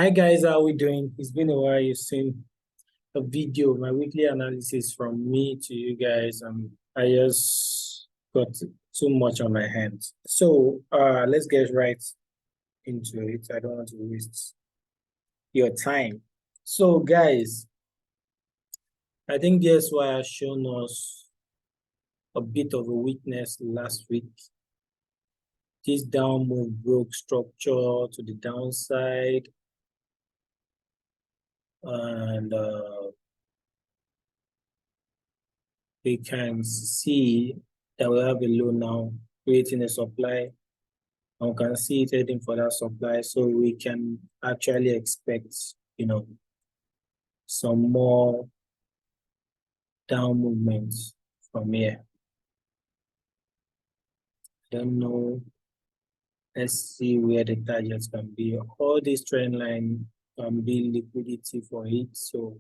Hi guys, how are we doing? It's been a while. You've seen a video, my weekly analysis from me to you guys. I just got too much on my hands. So let's get right into it. I don't want to waste your time. So guys, I think that's why has shown us a bit of a weakness last week. This down move broke structure to the downside. And we can see that we have a low now, creating a supply. And we can see it heading for that supply. So we can actually expect, some more down movements from here. I don't know. Let's see where the targets can be. All this trend line can be liquidity for it. So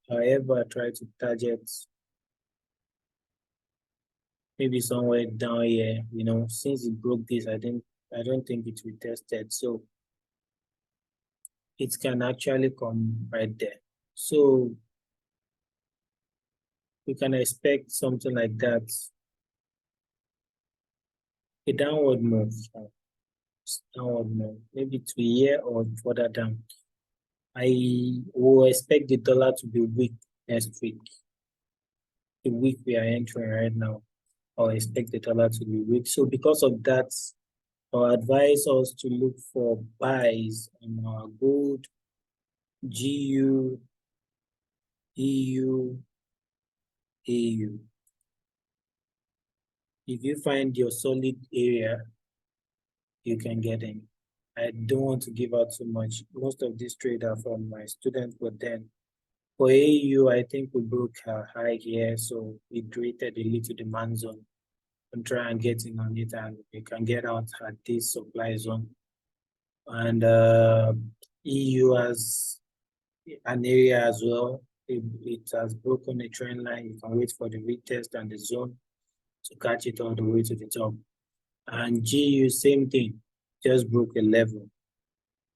however, I try to target maybe somewhere down here, since it broke this, I don't think it will test it. So it can actually come right there. So we can expect something like that. A downward move, maybe to here or further down. I will expect the dollar to be weak next week. The week we are entering right now, I'll expect the dollar to be weak. So because of that, I'll advise us to look for buys on our gold, GU, EU, AU. If you find your solid area, you can get in. I don't want to give out too much. Most of these trades are from my students, but then for AU, I think we broke a high here, so we created a little demand zone and try and get in on it, and we can get out at this supply zone. And EU has an area as well. It has broken a trend line. You can wait for the retest and the zone to catch it all the way to the top. And GU, same thing, just broke a level.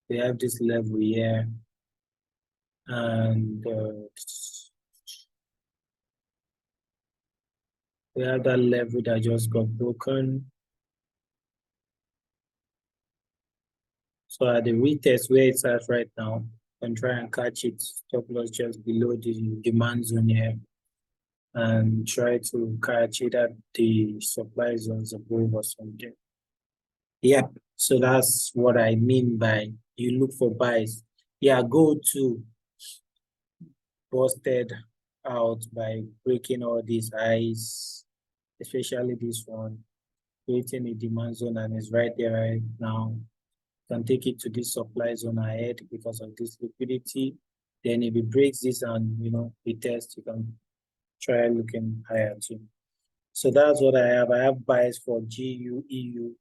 We have this level here, and we have that level that just got broken. So at the retest where it's at right now, you can try and catch it, stop loss just below the demand zone here, and try to catch it at the supply zones above or something. Yep, so that's what I mean by you look for buys. Yeah, gold too busted out by breaking all these highs, especially this one, creating a demand zone, and it's right there right now. You can take it to this supply zone ahead because of this liquidity. Then if it breaks this and it tests, you can try looking higher too. So that's what I have. I have buys for GU, EU,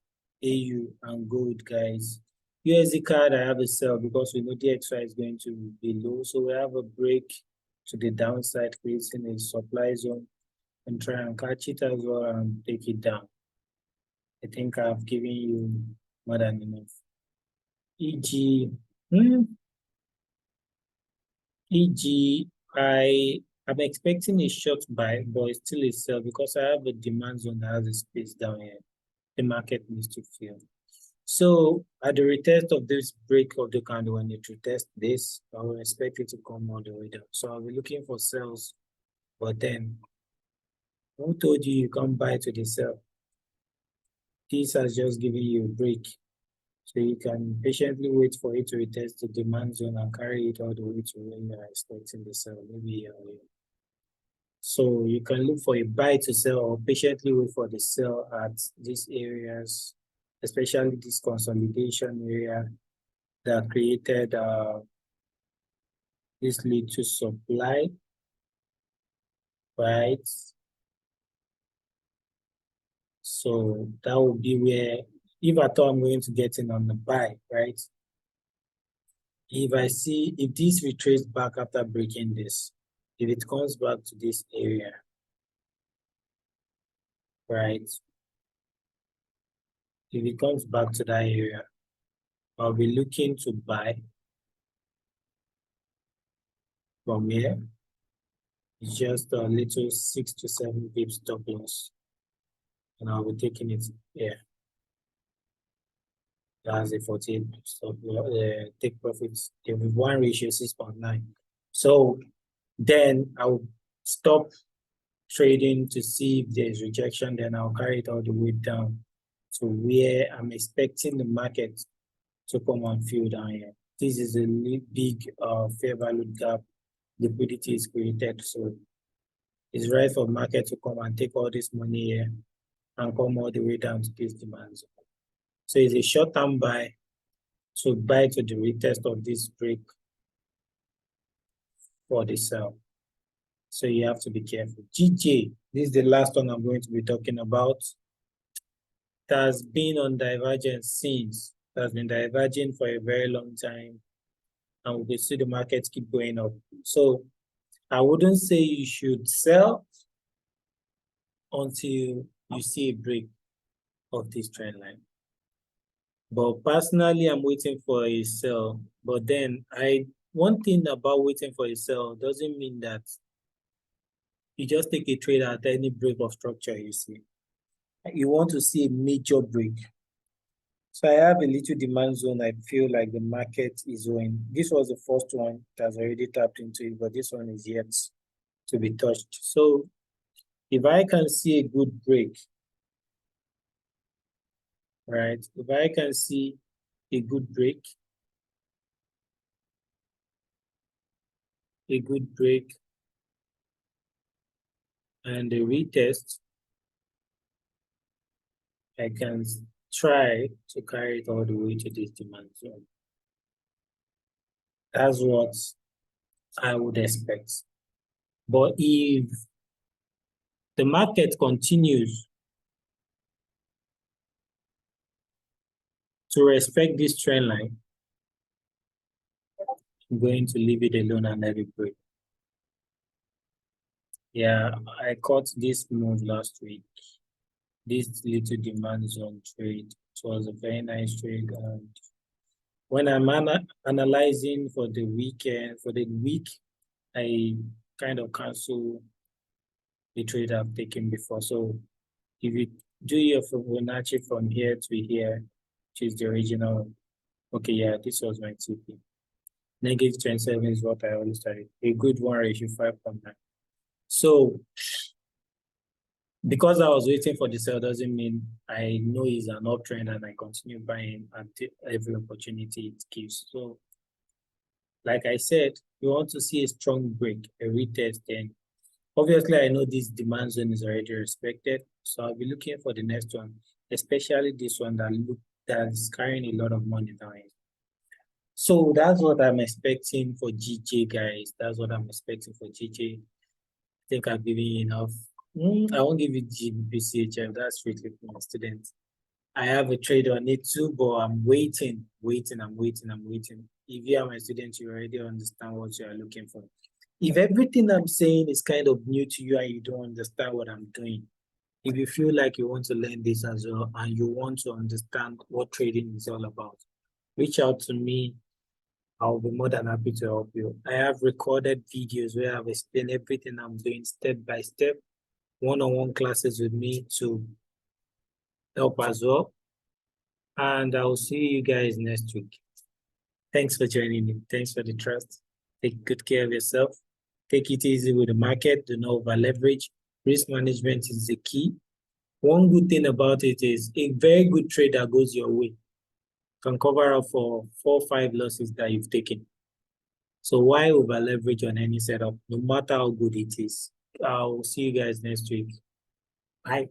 AU, and gold, guys. USD card, I have a sell because we know DXY is going to be low. So we have a break to the downside, creating a supply zone, and try and catch it as well and take it down. I think I've given you more than enough. I'm expecting a short buy, but it's still a sell because I have a demand zone that has a space down here. The market needs to fill. So at the retest of this break of the candle, when it retest this, I will expect it to come all the way down. So I'll be looking for sells, but then who told you can't buy to the sell? This has just given you a break. So you can patiently wait for it to retest the demand zone and carry it all the way to where you are expecting the sell, maybe here. So you can look for a buy to sell or patiently wait for the sell at these areas, especially this consolidation area that created this little supply, right? So that will be where, if at all I'm going to get in on the buy, right? If this retraces back after breaking this, if it comes back to this area, right? If it comes back to that area, I'll be looking to buy from here. It's just a little 6 to 7 pips stop loss, and I'll be taking it here. That's a 48 stop loss, take profits. There will be 1 ratio 6.9. So then I'll stop trading to see if there's rejection. Then I'll carry it all the way down to where I'm expecting the market to come and fill down here. This is a big fair value gap. Liquidity is created, so it's right for market to come and take all this money here and come all the way down to this demand zone. So it's a short-term buy, so buy to the retest of this break for the sell. So you have to be careful. GJ, this is the last one I'm going to be talking about. It has been on divergence since. It has been diverging for a very long time, and we will see the markets keep going up. So I wouldn't say you should sell until you see a break of this trend line. But personally, I'm waiting for a sell. But then one thing about waiting for a sell doesn't mean that you just take a trade at any break of structure you see. You want to see a major break. So I have a little demand zone. I feel like the market is owing. This was the first one that's already tapped into it, but this one is yet to be touched. So if I can see a good break, right? If I can see a good break, and a retest, I can try to carry it all the way to this demand zone. That's what I would expect. But if the market continues to respect this trend line, I'm going to leave it alone and let it break. Yeah, I caught this move last week. This little demand zone trade. It was a very nice trade. And when I'm analyzing for the weekend, for the week, I kind of cancel the trade I've taken before. So if you do your Fibonacci from here to here, which is the original, okay, yeah, this was my TP. Negative 27 is what I always started. A good one ratio 5.9. So because I was waiting for the sell doesn't mean I know it's an uptrend and I continue buying at every opportunity it gives. So like I said, you want to see a strong break, a retest, then obviously I know this demand zone is already respected. So I'll be looking for the next one, especially this one that's carrying a lot of money down here. So that's what I'm expecting for GJ, guys. That's what I'm expecting for GJ. I think I've given you enough. I won't give you GBPJPY. That's strictly for my students. I have a trade on it too, but I'm waiting. If you are my student, you already understand what you are looking for. If everything I'm saying is kind of new to you and you don't understand what I'm doing, if you feel like you want to learn this as well and you want to understand what trading is all about, reach out to me. I'll be more than happy to help you. I have recorded videos where I've explained everything I'm doing step by step, one-on-one classes with me to help as well. And I'll see you guys next week. Thanks for joining me. Thanks for the trust. Take good care of yourself. Take it easy with the market. Do not over leverage. Risk management is the key. One good thing about it is a very good trade that goes your way can cover up for 4 or 5 losses that you've taken. So why over leverage on any setup, no matter how good it is? I'll see you guys next week. Bye.